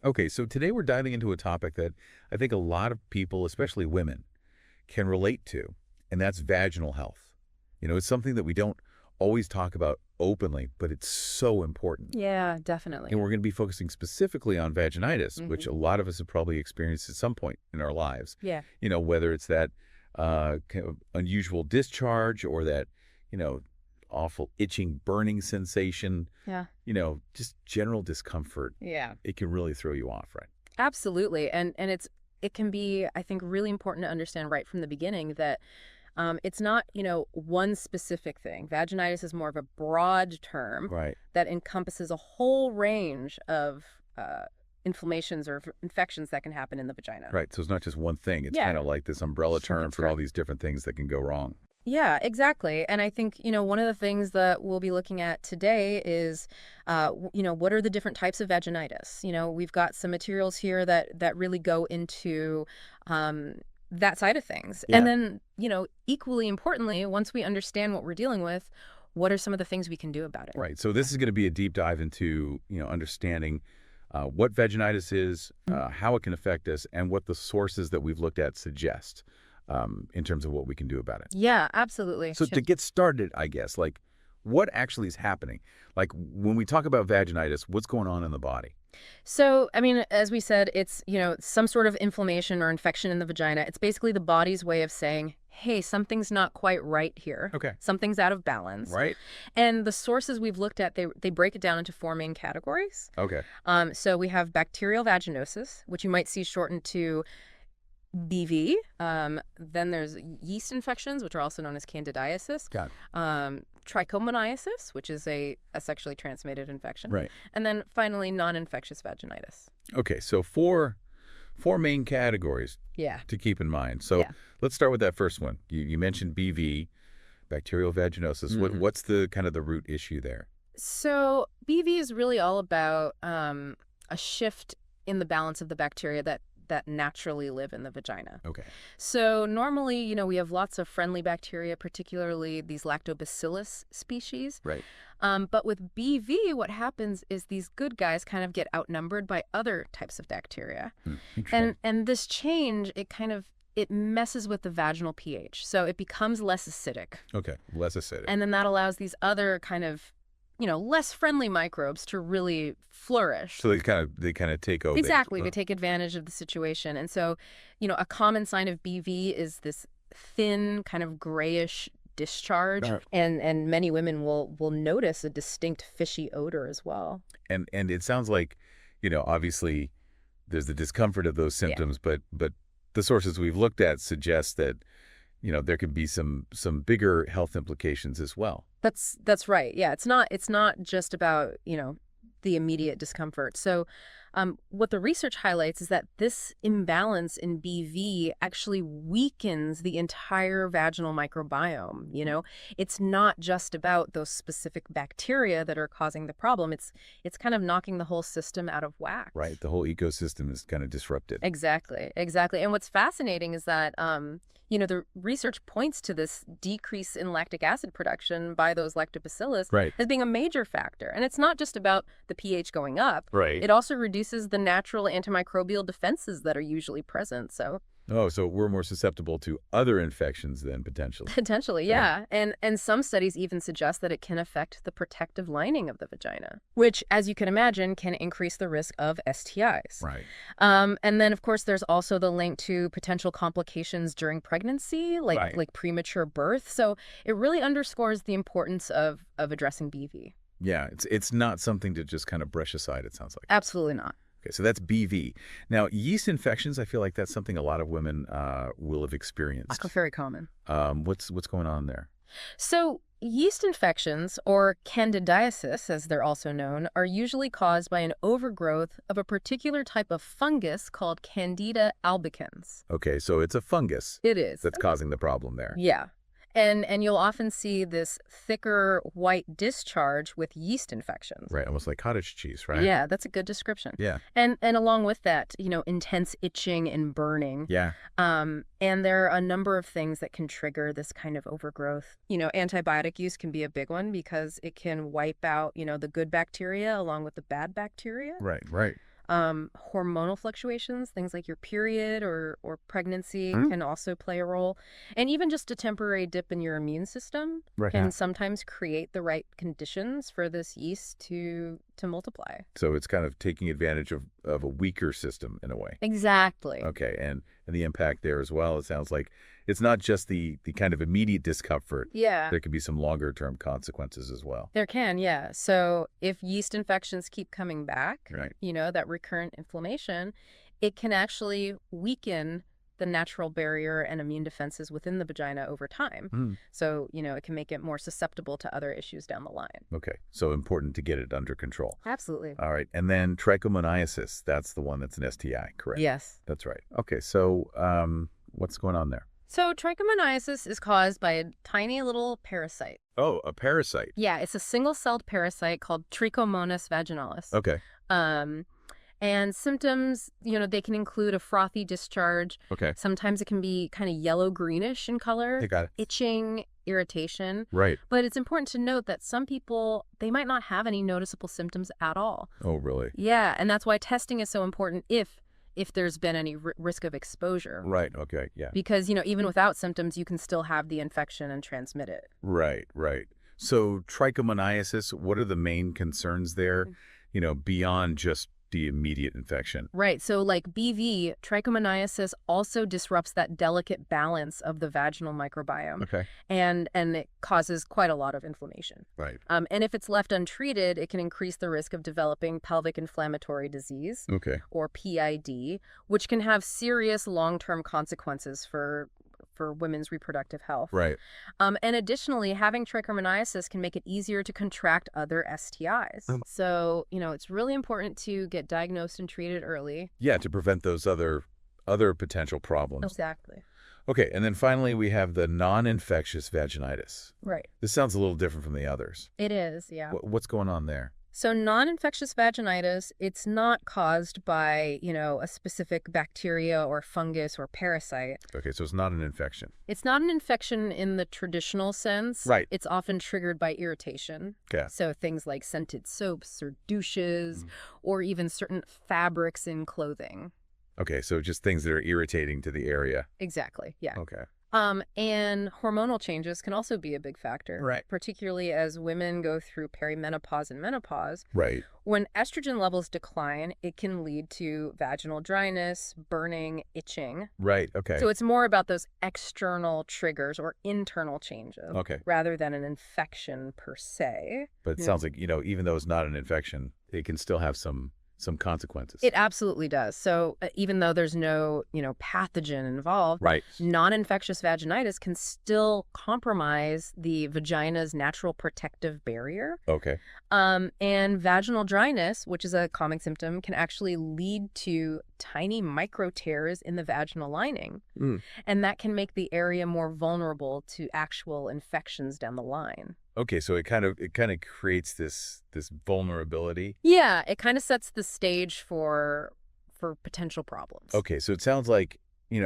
Okay, so today we're diving into a topic that I think a lot of people, especially women, can relate to, and that's vaginal health. It's something that we don't always talk about openly, but it's so important. Yeah, And definitely. we're going to be focusing specifically on vaginitis, which Hmm. a lot of us have probably experienced at some point in our lives. Yeah. Whether it's that kind of unusual discharge or that, you know, awful itching, burning sensation, Yeah. just general discomfort. Yeah. It can really throw you off, right? Absolutely. And it can be, I think, really important to understand right from the beginning that it's not, one specific thing. Vaginitis is more of a broad term Right. that encompasses a whole range of inflammations or infections that can happen in the vagina. Right. So it's not just one thing. It's Yeah. kind of like this umbrella term That's for all right. these different things that can go wrong. Yeah, exactly. And I think, one of the things that we'll be looking at today is, what are the different types of vaginitis? We've got some materials here that really go into that side of things. And Yeah. then, equally importantly, once we understand what we're dealing with, what are some of the things we can do about it? Right. So this is going to be a deep dive into, understanding what vaginitis is, how it can affect us, and what the sources that we've looked at suggest in terms of what we can do about it. Yeah, absolutely. So to get started, I guess, like what actually is happening? Like when we talk about vaginitis, what's going on in the body? So, I mean, as we said, it's, some sort of inflammation or infection in the vagina. It's basically the body's way of saying, hey, something's not quite right here. Okay. Something's out of balance. Right. And the sources we've looked at, they break it down into four main categories. Okay. So we have bacterial vaginosis, which you might see shortened to BV. Then there's yeast infections, which are also known as candidiasis. Got it. Trichomoniasis, which is a sexually transmitted infection. Right. And then finally, non-infectious vaginitis. Okay. So four main categories Yeah. to keep in mind. So Yeah. let's start with that first one. You mentioned BV, bacterial vaginosis. What's the kind of the root issue there? So BV is really all about a shift in the balance of the bacteria that naturally live in the vagina. Okay. So normally, we have lots of friendly bacteria, particularly these lactobacillus species. Right. But with BV, what happens is these good guys kind of get outnumbered by other types of bacteria. Interesting. And this change, it messes with the vaginal pH. So it becomes less acidic. Okay. Less acidic. And then that allows these other kind of, less friendly microbes to really flourish. So they kind of take over. Exactly. They take advantage of the situation. And so, a common sign of BV is this thin, kind of grayish discharge. Right. And many women will notice a distinct fishy odor as well. And it sounds like, obviously there's the discomfort of those symptoms, but the sources we've looked at suggest that, there could be some bigger health implications as well. That's right. Yeah, it's not just about, the immediate discomfort. So what the research highlights is that this imbalance in BV actually weakens the entire vaginal microbiome. It's not just about those specific bacteria that are causing the problem. It's kind of knocking the whole system out of whack. Right. The whole ecosystem is kind of disrupted. Exactly. And what's fascinating is that, the research points to this decrease in lactic acid production by those lactobacillus Right. as being a major factor. And it's not just about the pH going up. Right. It also reduces the natural antimicrobial defenses that are usually present. So Oh, so we're more susceptible to other infections then potentially. potentially, yeah. And some studies even suggest that it can affect the protective lining of the vagina, which, as you can imagine, can increase the risk of STIs. Right. And then, of course, there's also the link to potential complications during pregnancy, Right. like premature birth. So it really underscores the importance of addressing BV. Yeah. It's not something to just kind of brush aside, it sounds like. Absolutely not. Okay, so that's BV. Now, yeast infections, I feel like that's something a lot of women will have experienced. Very common. What's going on there? So yeast infections, or candidiasis, as they're also known, are usually caused by an overgrowth of a particular type of fungus called Candida albicans. Okay, so it's a fungus It is. that's causing the problem there. Yeah. And you'll often see this thicker white discharge with yeast infections. Right, almost like cottage cheese, right? Yeah, that's a good description. Yeah. And along with that, intense itching and burning. Yeah. And there are a number of things that can trigger this kind of overgrowth. Antibiotic use can be a big one because it can wipe out, the good bacteria along with the bad bacteria. Right, right. Hormonal fluctuations, things like your period or pregnancy can also play a role. And even just a temporary dip in your immune system can sometimes create the right conditions for this yeast to multiply. So it's kind of taking advantage of a weaker system in a way. Exactly. Okay, and the impact there as well, it sounds like it's not just the kind of immediate discomfort. Yeah. There could be some longer-term consequences as well. There can, yeah. So if yeast infections keep coming back, Right. that recurrent inflammation, it can actually weaken the natural barrier and immune defenses within the vagina over time. So, it can make it more susceptible to other issues down the line. Okay, so important to get it under control. Absolutely. All right, and then trichomoniasis, that's the one that's an STI, correct? Yes. That's right. Okay, so what's going on there? So trichomoniasis is caused by a tiny little parasite. Oh, a parasite. Yeah, it's a single-celled parasite called Trichomonas vaginalis. Okay. And symptoms, they can include a frothy discharge. Okay. Sometimes it can be kind of yellow-greenish in color. I got it. Itching, irritation. Right. But it's important to note that some people, they might not have any noticeable symptoms at all. Oh, really? Yeah, and that's why testing is so important if there's been any risk of exposure. Right, okay, yeah. Because, even without symptoms, you can still have the infection and transmit it. Right, right. So trichomoniasis, what are the main concerns there, beyond just the immediate infection? Right. So like BV, trichomoniasis also disrupts that delicate balance of the vaginal microbiome. Okay. And it causes quite a lot of inflammation. Right. And if it's left untreated, it can increase the risk of developing pelvic inflammatory disease, Okay. or PID, which can have serious long-term consequences for women's reproductive health. Right. And additionally, having trichomoniasis can make it easier to contract other STIs. So, it's really important to get diagnosed and treated early. Yeah, to prevent those other potential problems. Exactly. Okay, and then finally we have the non-infectious vaginitis. Right. This sounds a little different from the others. It is, yeah. What's going on there? So non-infectious vaginitis, it's not caused by, a specific bacteria or fungus or parasite. Okay, so it's not an infection. It's not an infection in the traditional sense. Right. It's often triggered by irritation. Okay. So things like scented soaps or douches, or even certain fabrics in clothing. Okay, so just things that are irritating to the area. Exactly, yeah. Okay. And hormonal changes can also be a big factor. Right. Particularly as women go through perimenopause and menopause. Right. When estrogen levels decline, it can lead to vaginal dryness, burning, itching. Right, okay. So it's more about those external triggers or internal changes. Okay. Rather than an infection per se. But it sounds like, even though it's not an infection, it can still have some consequences. It absolutely does. So even though there's no, pathogen involved, Right. non-infectious vaginitis can still compromise the vagina's natural protective barrier. Okay. And vaginal dryness, which is a common symptom, can actually lead to tiny micro tears in the vaginal lining. And that can make the area more vulnerable to actual infections down the line. Okay, so it kind of creates this vulnerability. Yeah, it kind of sets the stage for potential problems. Okay, so it sounds like,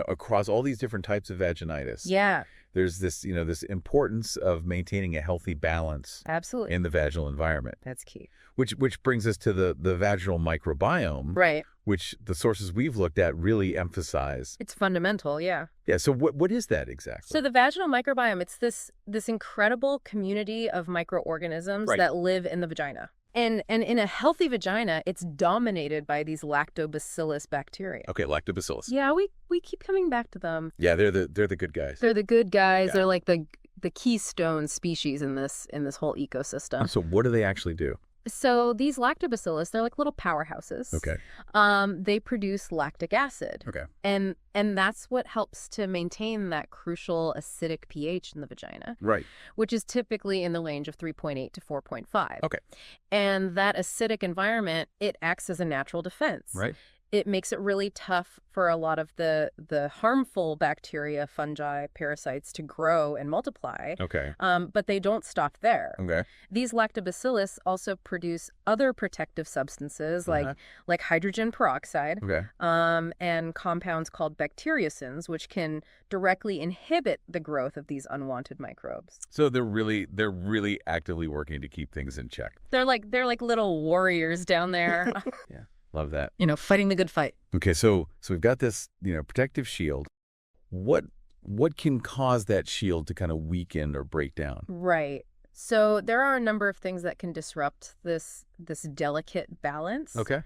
across all these different types of vaginitis. Yeah. There's this, this importance of maintaining a healthy balance. Absolutely. In the vaginal environment. That's key. Which brings us to the vaginal microbiome. Right. Which the sources we've looked at really emphasize. It's fundamental, yeah. Yeah, so what is that exactly? So the vaginal microbiome, it's this incredible community of microorganisms that live in the vagina. And in a healthy vagina, it's dominated by these lactobacillus bacteria. Okay, lactobacillus. Yeah, we keep coming back to them. Yeah, they're the good guys. They're the good guys. Yeah. They're like the keystone species in this whole ecosystem. So what do they actually do? So these lactobacillus, they're like little powerhouses. Okay. They produce lactic acid. Okay. And that's what helps to maintain that crucial acidic pH in the vagina. Right. Which is typically in the range of 3.8 to 4.5. Okay. And that acidic environment, it acts as a natural defense. Right. It makes it really tough for a lot of the harmful bacteria, fungi, parasites to grow and multiply. Okay. But they don't stop there. Okay. These lactobacillus also produce other protective substances like hydrogen peroxide. Okay. And compounds called bacteriocins, which can directly inhibit the growth of these unwanted microbes. So they're really actively working to keep things in check. They're like little warriors down there. Yeah. Love that. Fighting the good fight. Okay, so we've got this, protective shield. What can cause that shield to kind of weaken or break down? Right. So there are a number of things that can disrupt this delicate balance. Okay.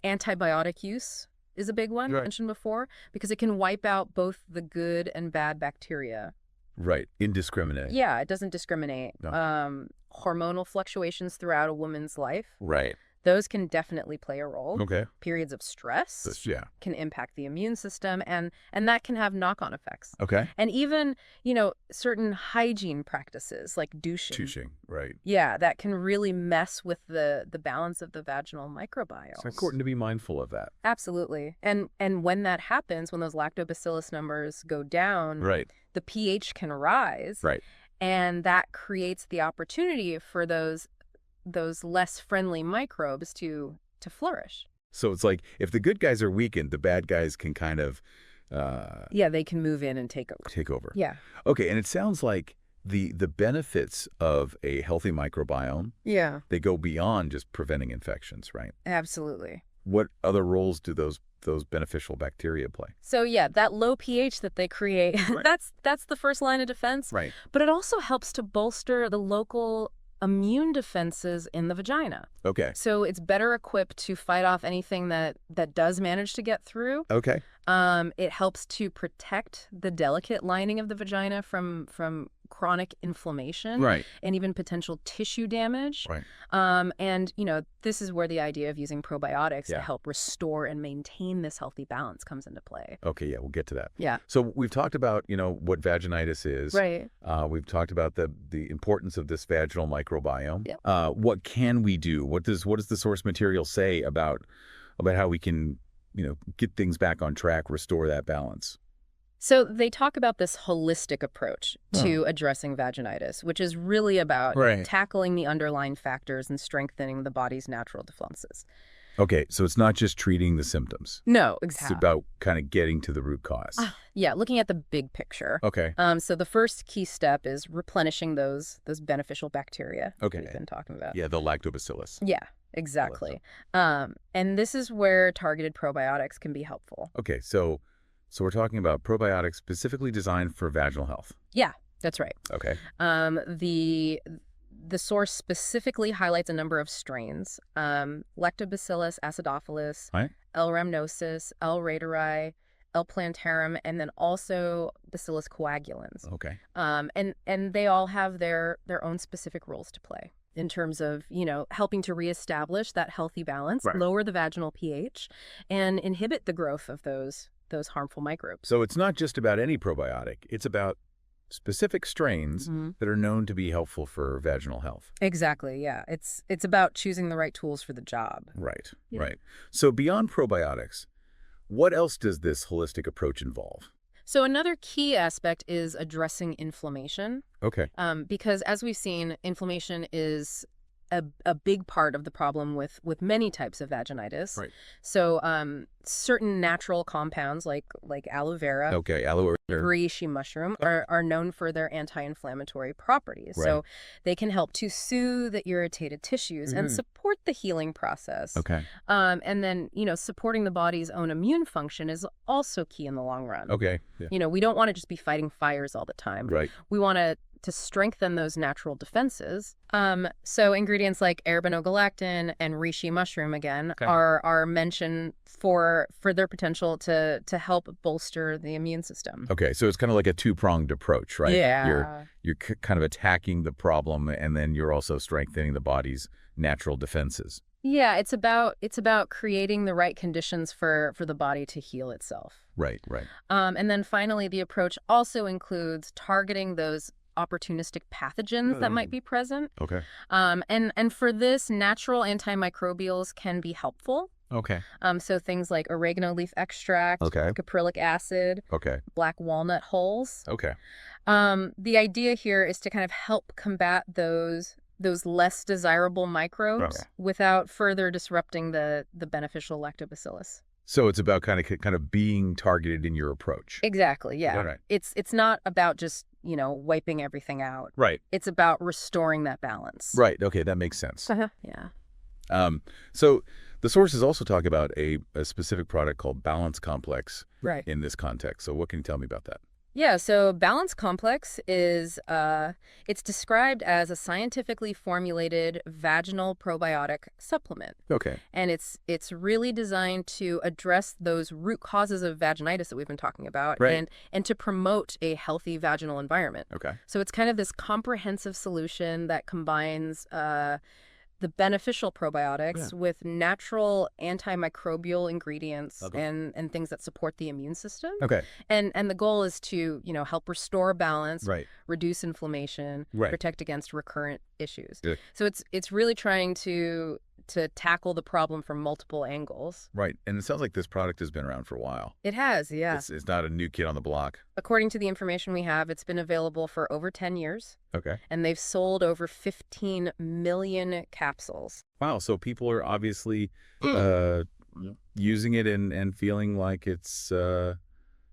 Antibiotic use is a big one, Right. mentioned before, because it can wipe out both the good and bad bacteria. Right. Indiscriminate. Yeah, it doesn't discriminate. No. Hormonal fluctuations throughout a woman's life, Right. those can definitely play a role. Okay. Periods of stress Yeah. can impact the immune system, and that can have knock-on effects. Okay. And even, certain hygiene practices like douching. Douching. Right. Yeah, that can really mess with the balance of the vaginal microbiome. It's important to be mindful of that. Absolutely. And when that happens, when those lactobacillus numbers go down, Right. the pH can rise. Right. And that creates the opportunity for those less friendly microbes to flourish. So it's like if the good guys are weakened, the bad guys can kind of Yeah, they can move in and take over. take over. Yeah. Okay, and it sounds like the benefits of a healthy microbiome, Yeah, they go beyond just preventing infections, right? absolutely. What other roles do those beneficial bacteria play? So yeah, that low pH that they create, Right. that's the first line of defense. Right. But it also helps to bolster the local immune defenses in the vagina. Okay. So it's better equipped to fight off anything that does manage to get through. Okay. It helps to protect the delicate lining of the vagina from chronic inflammation Right. and even potential tissue damage. Right. And, this is where the idea of using probiotics to Yeah. help restore and maintain this healthy balance comes into play. Okay, yeah, we'll get to that. Yeah. So we've talked about, what vaginitis is. Right. We've talked about the importance of this vaginal microbiome. Yep. What can we do? What does the source material say about how we can, get things back on track, restore that balance? So they talk about this holistic approach to addressing vaginitis, which is really about Right. tackling the underlying factors and strengthening the body's natural defenses. Okay, so it's not just treating the symptoms. No, It's exactly. about kind of getting to the root cause. Yeah, looking at the big picture. Okay. So the first key step is replenishing those beneficial bacteria Okay. we've been talking about. Yeah, the lactobacillus. Yeah, exactly. And this is where targeted probiotics can be helpful. Okay, so we're talking about probiotics specifically designed for vaginal health. Yeah, that's right. Okay. The source specifically highlights a number of strains: Lactobacillus acidophilus, Right. L. rhamnosus, L. reuteri, L. plantarum, and then also Bacillus coagulans. Okay. And they all have their own specific roles to play in terms of, helping to reestablish that healthy balance, Right. lower the vaginal pH, and inhibit the growth of those harmful microbes. So it's not just about any probiotic. It's about specific strains that are known to be helpful for vaginal health. Exactly, yeah. It's about choosing the right tools for the job. Right, Yeah. right. So beyond probiotics, what else does this holistic approach involve? So another key aspect is addressing inflammation, Okay. because as we've seen, inflammation is a big part of the problem with many types of vaginitis. Right. So certain natural compounds like aloe vera, Okay, aloe vera. reishi mushroom are known for their anti-inflammatory properties. Right. So they can help to soothe the irritated tissues and support the healing process. Okay. And then, supporting the body's own immune function is also key in the long run. Okay. Yeah. We don't want to just be fighting fires all the time. Right. We want to strengthen those natural defenses. So ingredients like arabinogalactin and reishi mushroom, again, Okay. are mentioned for their potential to help bolster the immune system. Okay, so it's kind of like a two-pronged approach, right? Yeah. You're kind of attacking the problem, and then you're also strengthening the body's natural defenses. Yeah, it's about creating the right conditions for the body to heal itself. Right, right. And then finally, the approach also includes targeting those opportunistic pathogens that might be present. Okay. And for this, natural antimicrobials can be helpful. Okay. So things like oregano leaf extract, Okay. caprylic acid, Okay. black walnut hulls. Okay. The idea here is to kind of help combat those less desirable microbes Okay. without further disrupting the beneficial lactobacillus. So it's about kind of being targeted in your approach. Exactly, yeah. Right. It's not about just, wiping everything out. Right. It's about restoring that balance. Right. Okay, that makes sense. Yeah. So The sources also talk about a specific product called Balance Complex Right. in this context. So what can you tell me about that? Yeah, so Balance Complex is it's described as a scientifically formulated vaginal probiotic supplement. Okay. And it's really designed to address those root causes of vaginitis that we've been talking about Right. and to promote a healthy vaginal environment. Okay. So it's kind of this comprehensive solution that combines the beneficial probiotics with natural antimicrobial ingredients and things that support the immune system. Okay. And the goal is to, help restore balance, Right. reduce inflammation, Right. protect against recurrent issues. Yeah. So it's really trying to tackle the problem from multiple angles. Right. And it sounds like this product has been around for a while. It has, yeah. It's not a new kid on the block. According to the information we have, it's been available for over 10 years. Okay. And they've sold over 15 million capsules. Wow. So people are obviously using it and feeling like it's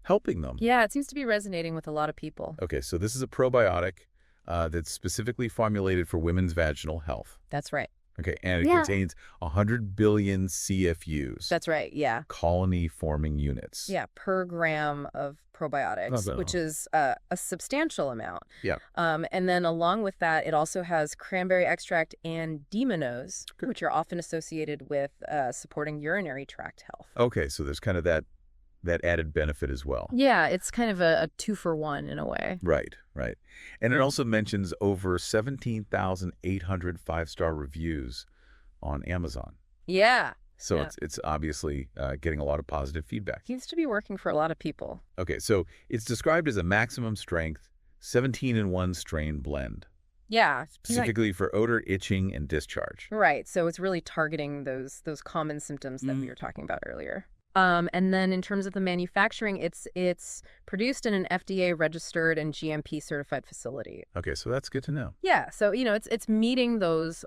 helping them. Yeah, it seems to be resonating with a lot of people. Okay. So this is a probiotic that's specifically formulated for women's vaginal health. That's right. Okay. And it contains 100 billion CFUs. That's right, yeah. Colony-forming units. Yeah, per gram of probiotics, which is a substantial amount. Yeah. And then along with that, it also has cranberry extract and demonose, which are often associated with supporting urinary tract health. Okay, so there's kind of that added benefit as well. Yeah, it's kind of a 2-for-1 in a way. Right, right. And it also mentions over 17,800 five-star reviews on Amazon. Yeah. So it's obviously getting a lot of positive feedback. Seems to be working for a lot of people. Okay, so it's described as a maximum strength 17-in-1 strain blend. Yeah. Specifically for odor, itching, and discharge. Right. So it's really targeting those common symptoms that we were talking about earlier. And then in terms of the manufacturing, it's produced in an FDA-registered and GMP-certified facility. Okay, so that's good to know. Yeah, so it's meeting those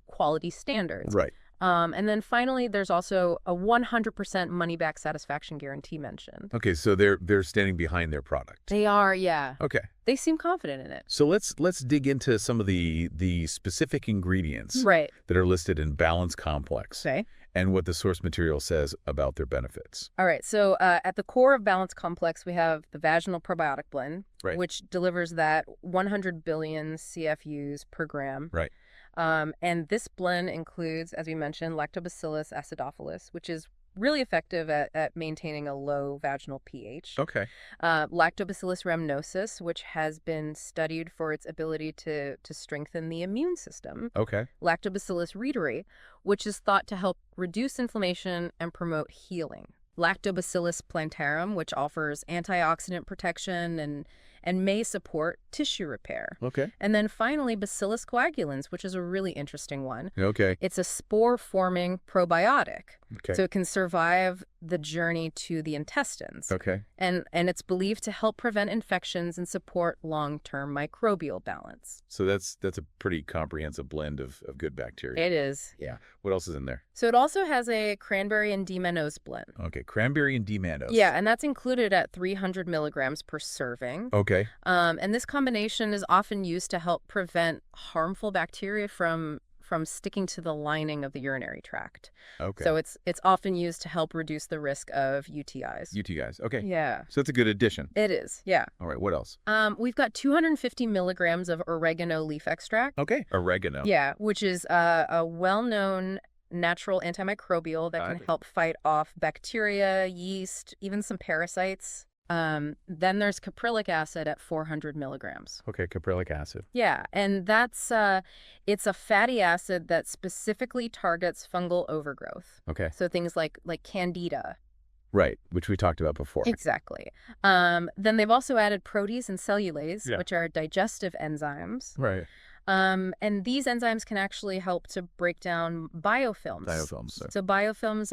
quality standards. Right. And then finally, there's also a 100% money-back satisfaction guarantee mentioned. Okay, so they're standing behind their product. They are, yeah. Okay. They seem confident in it. So let's dig into some of the specific ingredients that are listed in Balance Complex. Okay. And what the source material says about their benefits. All right. So at the core of Balance Complex, we have the Vaginal Probiotic Blend, which delivers that 100 billion CFUs per gram. Right. And this blend includes, as we mentioned, Lactobacillus acidophilus, which is really effective at maintaining a low vaginal pH. Okay. Lactobacillus rhamnosus, which has been studied for its ability to strengthen the immune system. Okay. Lactobacillus reuteri, which is thought to help reduce inflammation and promote healing. Lactobacillus plantarum, which offers antioxidant protection and may support tissue repair. Okay. And then finally, Bacillus coagulans, which is a really interesting one. Okay. It's a spore-forming probiotic. Okay. So it can survive the journey to the intestines. Okay. And it's believed to help prevent infections and support long-term microbial balance. So that's a pretty comprehensive blend of good bacteria. It is. Yeah. What else is in there? So it also has a cranberry and demonose blend. Okay. Cranberry and demonose. Yeah, and that's included at 300 milligrams per serving. Okay. And this combination is often used to help prevent harmful bacteria from sticking to the lining of the urinary tract. Okay. So it's often used to help reduce the risk of UTIs. UTIs. Okay. Yeah. So it's a good addition. It is, yeah. All right. What else? We've got 250 milligrams of oregano leaf extract. Okay. Oregano. Yeah, which is a well-known natural antimicrobial that can help fight off bacteria, yeast, even some parasites. Then there's caprylic acid at 400 milligrams. Okay, caprylic acid. Yeah, and that's it's a fatty acid that specifically targets fungal overgrowth. Okay. So things like candida. Right, which we talked about before. Exactly. Then they've also added protease and cellulase, which are digestive enzymes. Right. And these enzymes can actually help to break down biofilms. So biofilms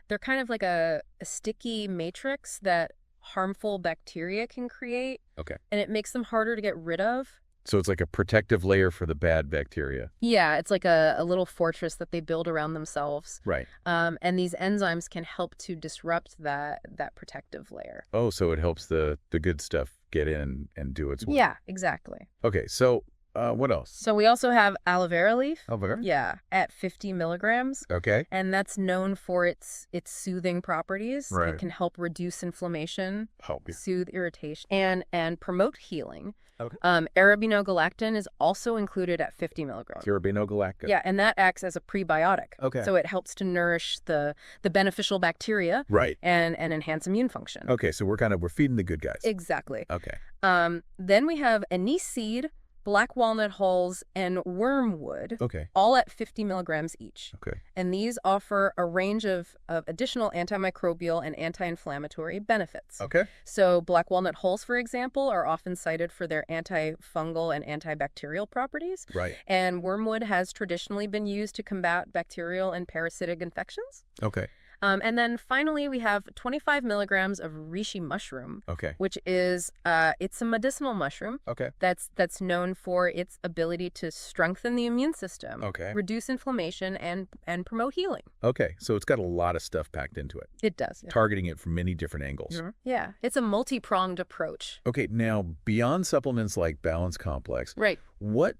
they're kind of like a sticky matrix that harmful bacteria can create. Okay. And it makes them harder to get rid of. So it's like a protective layer for the bad bacteria. Yeah, it's like a little fortress that they build around themselves. Right. And these enzymes can help to disrupt that protective layer. Oh, so it helps the good stuff get in and do its work. Yeah, exactly. Okay, so What else? So we also have aloe vera leaf. Aloe vera? Yeah, at 50 milligrams. Okay. And that's known for its soothing properties. Right. It can help reduce inflammation, Help you. soothe irritation, and promote healing. Okay. Arabinogalactin is also included at 50 milligrams. Arabinogalactin. Yeah, and that acts as a prebiotic. Okay. So it helps to nourish the beneficial bacteria Right. and enhance immune function. Okay, so we're feeding the good guys. Exactly. Okay. Then we have anise seed, black walnut hulls, and wormwood, Okay. all at 50 milligrams each. Okay. And these offer a range of additional antimicrobial and anti-inflammatory benefits. Okay. So black walnut hulls, for example, are often cited for their antifungal and antibacterial properties. Right. And wormwood has traditionally been used to combat bacterial and parasitic infections. Okay. And then finally, we have 25 milligrams of reishi mushroom, Okay. which is it's a medicinal mushroom Okay. that's known for its ability to strengthen the immune system, Okay. reduce inflammation, and promote healing. Okay. So it's got a lot of stuff packed into it, It does. Yeah. targeting it from many different angles. Yeah, it's a multi-pronged approach. Okay. Now, beyond supplements like Balance Complex, Right. what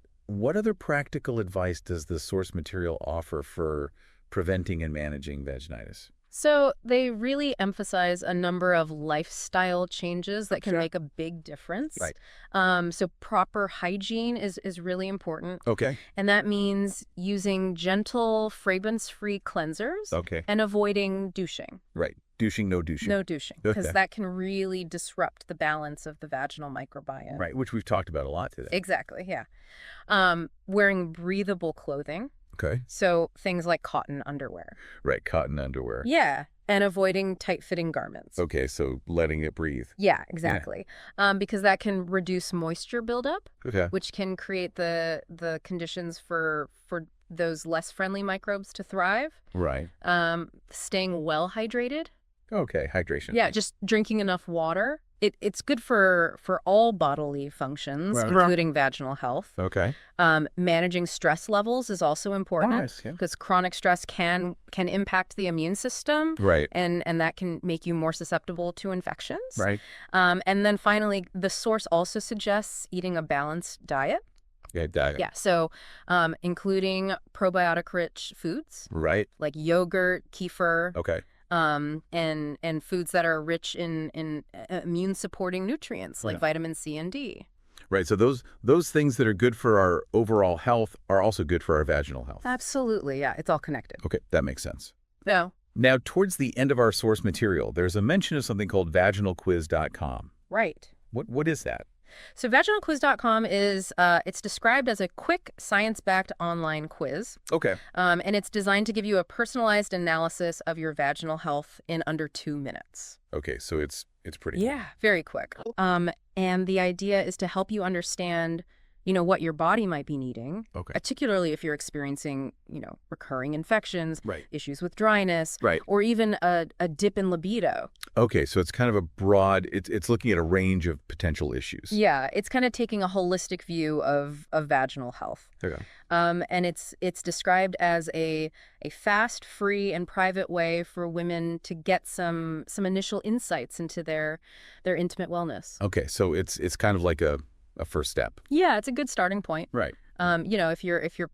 other practical advice does the source material offer for preventing and managing vaginitis? So they really emphasize a number of lifestyle changes that can make a big difference. Right. So proper hygiene is really important. Okay. And that means using gentle, fragrance-free cleansers Okay. and avoiding douching. Right. Douching, no douching. No douching, because Okay. that can really disrupt the balance of the vaginal microbiome. Right, which we've talked about a lot today. Exactly, yeah. Wearing breathable clothing, Okay. so things like cotton underwear. Right, cotton underwear. Yeah, and avoiding tight-fitting garments. Okay, so letting it breathe. Yeah, exactly. Because that can reduce moisture buildup, Okay. which can create the conditions for those less friendly microbes to thrive. Right. Staying well hydrated. Okay, hydration. Yeah, just drinking enough water. It's good for all bodily functions, Right. including vaginal health. Okay. Managing stress levels is also important Nice, yeah. because chronic stress can impact the immune system. Right. And that can make you more susceptible to infections. Right. And then finally, the source also suggests eating a balanced diet. Yeah, diet. Yeah, so including probiotic-rich foods Right. like yogurt, kefir, Okay. and foods that are rich in immune-supporting nutrients like Yeah. vitamin C and D. Right. So those things that are good for our overall health are also good for our vaginal health. Absolutely, yeah, it's all connected. Okay, that makes sense. No, Now, towards the end of our source material, there's a mention of something called vaginalquiz.com. right. What is that? So vaginalquiz.com is it's described as a quick science-backed online quiz, Okay. and it's designed to give you a personalized analysis of your vaginal health in under 2 minutes. Okay, so it's pretty. Yeah, very quick. And the idea is to help you understand, what your body might be needing, Okay. particularly if you're experiencing, recurring infections, Right. issues with dryness, Right. or even a dip in libido. Okay, so it's kind of a broad, it's looking at a range of potential issues. Yeah, it's kind of taking a holistic view of vaginal health. Okay. And it's described as a fast, free, and private way for women to get some initial insights into their intimate wellness. Okay, so it's kind of like a first step. Yeah, it's a good starting point. Right. If you're